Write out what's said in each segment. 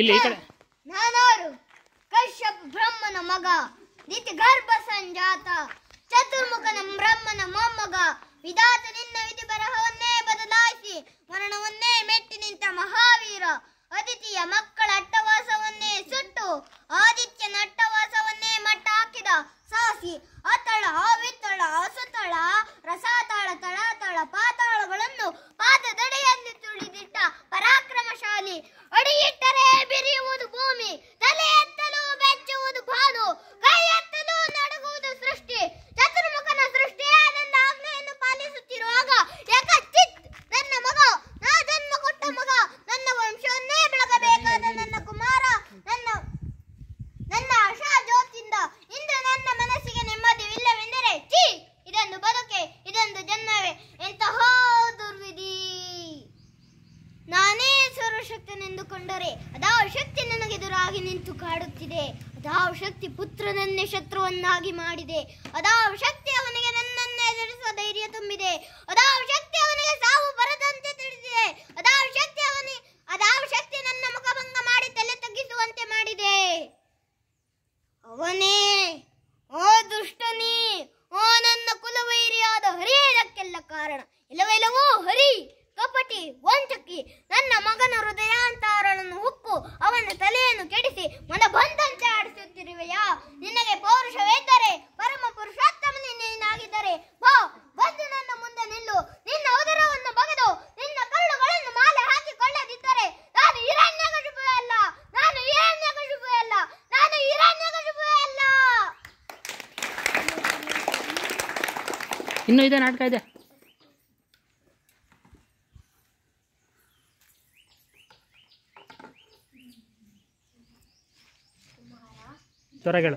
ಇಲ್ಲಿ ಈ ಕಡೆ. ನಾನಾರು ಕಶ್ಯಪ ಬ್ರಹ್ಮನ ಮಗ, ದಿತಿ ಗರ್ಭ ಸಂಜಾತ, ಚತುರ್ಮುಖನ ಬ್ರಹ್ಮನ ಮೊಮ್ಮಗ, ವಿಧಾತ ನಿನ್ನ ವಿಧಿ ಬರಹವನ್ನೇ ಬದಲಾಯಿಸಿ ಮರಣವನ್ನೇ ಮೆಟ್ಟಿ ನಿಂತ ಮಹಾವೀರ, ಅದಿತಿಯ ಮಕ್ಕಳ ಅಟ್ಟವಾಸವನ್ನೇ ಸುಟ್ಟು ಆದಿತ್ಯನ ಅಟ್ಟವಾಸವನ್ನೇ ಮಟ್ಟ ಹಾಕಿದ ಸಾಹಸಿ, ಅತಳ ಅವಿತಳ ಅಸುತಳ ರಸಾತಾಳ ತಳಾತಳ ಪಾತಾಳಗಳನ್ನು ಪಾದದಡೆಯಲ್ಲಿ ತುಳಿದಿಟ್ಟ ಪರಾಕ್ರಮಶಾಲಿ, ಅಡಿಯಿಟ್ಟರೆ ಬಿರಿಯುವುದು ಭೂಮಿ, ತಲೆ ಎತ್ತಲು ಬೆಚ್ಚುವುದು ಭಾನು, ಕೈ ಎತ್ತಲು ನಡುಗುವುದು ಸೃಷ್ಟಿ, ಚತುರ್ಮುಖನ ಸೃಷ್ಟಿಯೇ ನನ್ನ ಆಜ್ಞೆಯನ್ನು ಪಾಲಿಸುತ್ತಿರುವಾಗ ಏಕಚಿತ್ ನನ್ನ ಮಗ, ನಾ ಜನ್ಮ ಕೊಟ್ಟ ಮಗ, ನನ್ನ ವಂಶವನ್ನೇ ಬೆಳಗಬೇಕಾದ ನನ್ನ ಕುಮಾರ, ನನ್ನ ಆಶಾ ಜ್ಯೋತಿಯಿಂದ ಇಂದು ನನ್ನ ಮನಸ್ಸಿಗೆ ನೆಮ್ಮದಿವಿಲ್ಲವೆಂದರೆ ಛೀ, ಇದೊಂದು ಬದುಕೆ, ಇದೊಂದು ಜನ್ಮವೇ, ಎಂತಹ ದುರ್ವಿಧಿ. ನಾನೇ ಸರ್ವಶಕ್ತನೆಂದುಕೊಂಡರೆ ಅದಾವ ಶಕ್ತಿ ನನಗೆದುರಾಗಿ ನಿಂತು ಕಾಡುತ್ತಿದೆ, ಅದಾವ ಶಕ್ತಿ ಪುತ್ರನನ್ನೇ ಶತ್ರುವನ್ನಾಗಿ ಮಾಡಿದೆ, ಅದಾವ ಶಕ್ತಿ ಅವನಿಗೆ ನನ್ನನ್ನೇ ಎದುರಿಸುವ ಧೈರ್ಯ ತುಂಬಿದೆ, ಅದಾವ ಶಕ್ತಿ ಅವನಿಗೆ ಸಾವು ಬರದಂತೆ ತಿಳಿದಿದೆ, ಅದಾವ ಶಕ್ತಿ ನನ್ನ ಮುಖಭಂಗ ಮಾಡಿ ತಲೆ ತಗ್ಗಿಸುವಂತೆ ಮಾಡಿದೆ. ಅವನೇ ಓ ದುಷ್ಟನೇ, ಓ ನನ್ನ ಕುಲವೈರಿಯಾದ ಹರಿ, ಇದಕ್ಕೆಲ್ಲ ಕಾರಣ ಇಲ್ಲವೆಲ್ಲವೂ ಹರಿ, ಕಪಟಿ ವಂಚಕಿ, ನನ್ನ ಮಗನ ಹೃದಯಾಂತರವನ್ನು ಹುಕ್ಕು ಅವನ ತಲೆಯನ್ನು ಕೆಡಿಸಿ ಮನ ಬಂದಂತೆ ಆಡಿಸುತ್ತಿರುವೆಯಾ? ನಿನಗೆ ಪೌರುಷವೇದರೆ ಪರಮ ಪುರುಷೋತ್ತಮನೇ ನೀನಾಗಿದ್ದರೆ ಬಾ, ಬಂದು ನನ್ನ ಮುಂದೆ ನಿಲ್ಲು, ನಿನ್ನ ಉದರವನ್ನು ಬಗೆದು ನಿನ್ನ ಕರುಳುಗಳನ್ನು ಮಾಲೆ ಹಾಕಿಕೊಳ್ಳದಿದ್ದರೆ ನಾನು ಹಿರಣ್ಯಕಶಿಪುವೇ ಅಲ್ಲ, ನಾನು ಹಿರಣ್ಯಕಶಿಪುವೇ ಅಲ್ಲ, ನಾನು ಹಿರಣ್ಯಕಶಿಪುವೇ ಅಲ್ಲ. ಇನ್ನೂ ಇದೆ, ನಾಟಕ ಇದೆ. ಜ್ವರಗಳು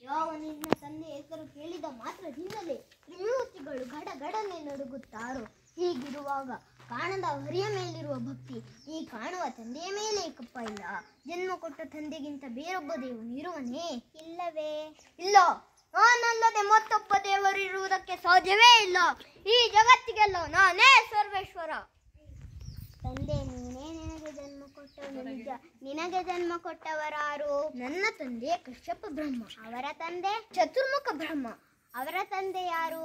ಯಾವ ನಿನ್ನ ತಂದೆ ಹೆಸರು ಕೇಳಿದ ಮಾತ್ರದಿಂದಲೇ ತ್ರಿಮೂರ್ತಿಗಳು ಗಡಗಡನೆ ನಡುಗುತ್ತಾರೋ, ಹೀಗಿರುವಾಗ ಕಾಣದ ಹರಿಯ ಮೇಲಿರುವ ಭಕ್ತಿ ಈ ಕಾಣುವ ತಂದೆಯ ಮೇಲೆ ಏಕಪ್ಪ ಇಲ್ಲ. ಜನ್ಮ ಕೊಟ್ಟ ತಂದೆಗಿಂತ ಬೇರೊಬ್ಬ ದೇವನು ಇರುವನೇ? ಇಲ್ಲವೇ ಇಲ್ಲ. ನಾನಲ್ಲದೆ ಮತ್ತೊಬ್ಬ ದೇವರು ಇರುವುದಕ್ಕೆ ಸಾಧ್ಯವೇ ಇಲ್ಲ. ಈ ಜಗತ್ತಿಗೆಲ್ಲ ನಾನೇ ಸರ್ವೇಶ್ವರ. ತಂದೆ ನೀನೇ ನಿನಗೆ ಜನ್ಮ ಕೊಟ್ಟವನು ನಿಜ. ನಿನಗೆ ಜನ್ಮ ಕೊಟ್ಟವರಾರು? ನನ್ನ ತಂದೆ ಕಶ್ಯಪ ಬ್ರಹ್ಮ. ಅವರ ತಂದೆ ಚತುರ್ಮುಖ ಬ್ರಹ್ಮ. ಅವರ ತಂದೆ ಯಾರು?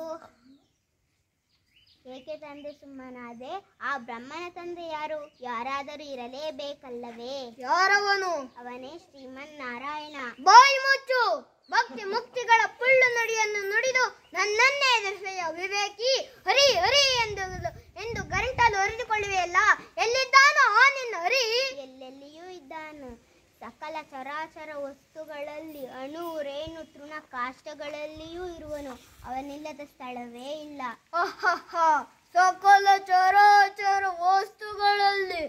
ಏಕೆ ತಂದೆ ಸುಮ್ಮನಾದೆ? ಆ ಬ್ರಹ್ಮನ ತಂದೆ ಯಾರು? ಯಾರಾದರೂ ಇರಲೇಬೇಕಲ್ಲವೇ? ಯಾರವನು? ಅವನೇ ಶ್ರೀಮನ್ ನಾರಾಯಣ. ಬಾಯಿ ಮುಚ್ಚು. ಭಕ್ತಿ ಮುಕ್ತಿಗಳ ಪುಳ್ಳು ನುಡಿಯನ್ನು ನುಡಿದು ನನ್ನನ್ನೇ ಎದುರಿಸೆಯ ವಿವೇಕಿ. ಹರಿ ಹರಿ ಎಂದು ಗಂಟಲು ಅರಿದುಕೊಳ್ಳುವೆಯಲ್ಲ, ಎಲ್ಲಿದ್ದಾನೋ ಆ ನಿನ್ನ ಹರಿ? ಎಲ್ಲೆಲ್ಲಿಯೂ ಇದ್ದಾನು. ಸಕಲ ಚರಾಚರ ವಸ್ತುಗಳಲ್ಲಿ, ಅಣು ರೇಣು ತೃಣ ಕಾಷ್ಟಗಳಲ್ಲಿಯೂ ಇರುವನು. ಅವನಿಲ್ಲದ ಸ್ಥಳವೇ ಇಲ್ಲ. ಸಕಲ ಚರಾಚರ ವಸ್ತುಗಳಲ್ಲಿ,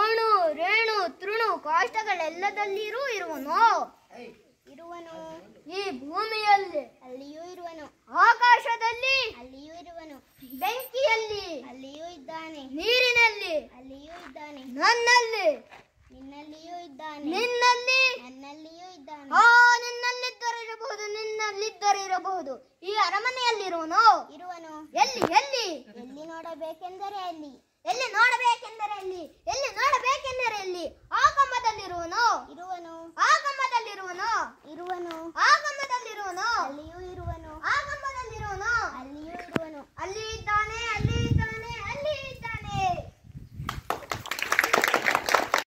ಅಣು ರೇಣು ತೃಣ ಕಾಷ್ಟಗಳೆಲ್ಲದಲ್ಲಿಯೂ ಇರುವನು. ಈ ಭೂಮಿಯಲ್ಲಿ ಅಲ್ಲಿಯೂ ಇರುವನು. ಆಕಾಶದಲ್ಲಿ ಅಲ್ಲಿಯೂ ಇರುವನು. ಬೆಂಕಿಯಲ್ಲಿ ಅಲ್ಲಿಯೂ ಇದ್ದಾನೆ. ನೀರಿನಲ್ಲಿ ಅಲ್ಲಿಯೂ ಇದ್ದಾನೆ. ನಿನ್ನಲ್ಲಿಯೂ ಇದ್ದಾನೆ. ನನ್ನಲ್ಲಿಯೂ ಇದ್ದಾನೆ. ನಿನ್ನಲ್ಲಿದ್ದರಿರಬಹುದು, ನಿನ್ನಲ್ಲಿದ್ದರೆ ಇರಬಹುದು. ಈ ಅರಮನೆಯಲ್ಲಿರುವನು? ಎಲ್ಲಿ ನೋಡಬೇಕೆಂದರೆ ಅಲ್ಲಿ. ಎಲ್ಲಿ ನೋಡಬೇಕೆಂದರೆ ಅಲ್ಲಿ.